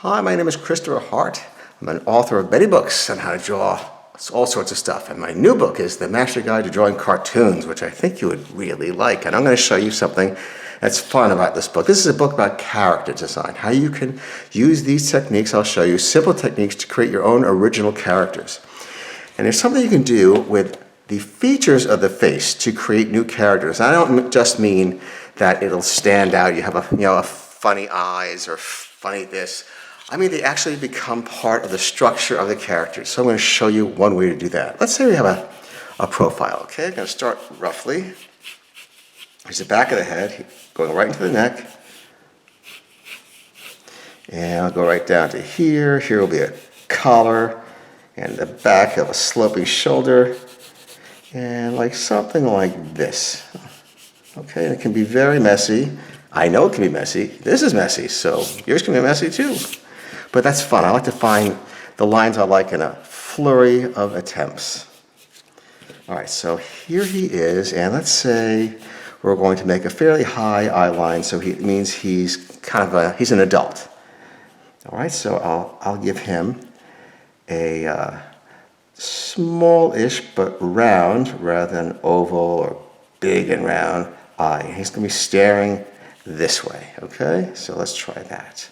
Hi, my name is Christopher Hart. I'm an author of many books on how to draw all sorts of stuff. And my new book is The Master Guide to Drawing Cartoons, which I think you would really like. And I'm going to show you something that's fun about this book. This is a book about character design, how you can use these techniques. I'll show you simple techniques to create your own original characters. And there's something you can do with the features of the face to create new characters. I don't just mean that it'll stand out. You have a funny eyes or funny this. I mean, they actually become part of the structure of the character. So I'm going to show you one way to do that. Let's say we have a profile, okay? I'm going to start roughly. Here's the back of the head, going right into the neck. And I'll go right down to here. Here will be a collar and the back of a sloping shoulder. And like something like this. Okay, and it can be very messy. I know it can be messy. This is messy, so yours can be messy too. But that's fun. I like to find the lines I like in a flurry of attempts. All right, so here he is, and let's say we're going to make a fairly high eye line, so it means he's he's an adult. All right, so I'll give him a small-ish but round rather than oval or big and round eye. He's going to be staring this way, okay? So let's try that.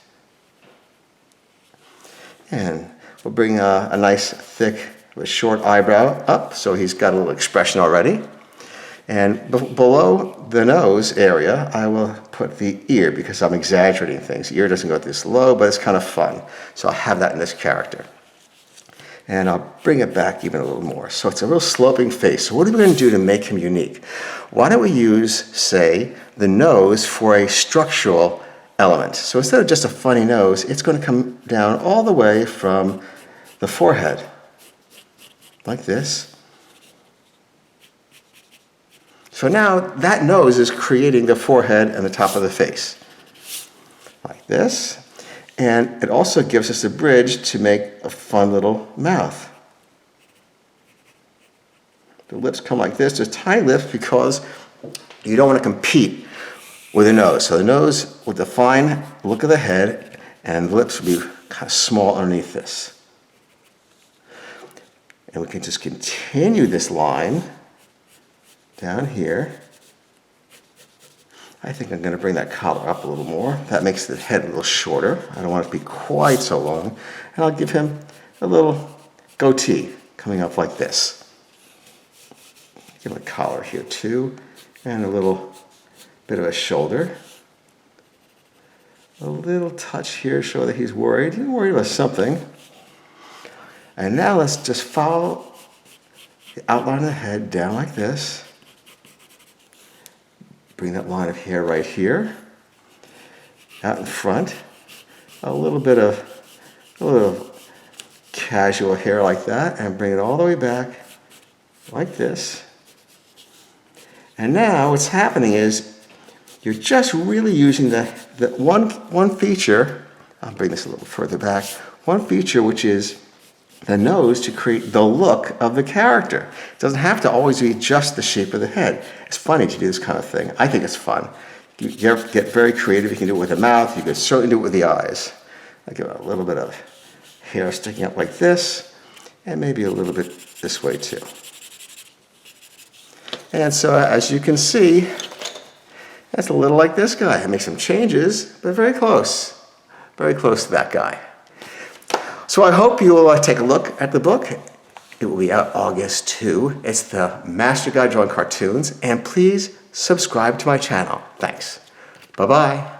And we'll bring a nice thick short eyebrow up so he's got a little expression already. And below the nose area, I will put the ear because I'm exaggerating things. The ear doesn't go this low, but it's kind of fun. So I'll have that in this character. And I'll bring it back even a little more. So it's a real sloping face. So what are we going to do to make him unique? Why don't we use, say, the nose for a structural element? So instead of just a funny nose, it's going to come down all the way from the forehead, like this. So now that nose is creating the forehead and the top of the face, like this. And it also gives us a bridge to make a fun little mouth. The lips come like this. There's tiny lips because you don't want to compete with the nose. So the nose will define the look of the head, and the lips will be kind of small underneath this. And we can just continue this line down here. I think I'm going to bring that collar up a little more. That makes the head a little shorter. I don't want it to be quite so long. And I'll give him a little goatee coming up like this. Give him a collar here too, and a little bit of a shoulder. A little touch here to show that he's worried. He's worried about something. And now let's just follow the outline of the head down like this. Bring that line of hair right here, out in front. A little bit of casual hair like that, and bring it all the way back like this. And now what's happening is you're just really using the one feature. I'll bring this a little further back. One feature, which is the nose, to create the look of the character. It doesn't have to always be just the shape of the head. It's funny to do this kind of thing. I think it's fun. You get very creative. You can do it with the mouth. You can certainly do it with the eyes. I give it a little bit of hair sticking up like this, and maybe a little bit this way too. And so as you can see, that's a little like this guy. I make some changes, but very close to that guy. So I hope you will take a look at the book. It will be out August 2. It's the Master Guide Drawing Cartoons. And please subscribe to my channel. Thanks. Bye-bye.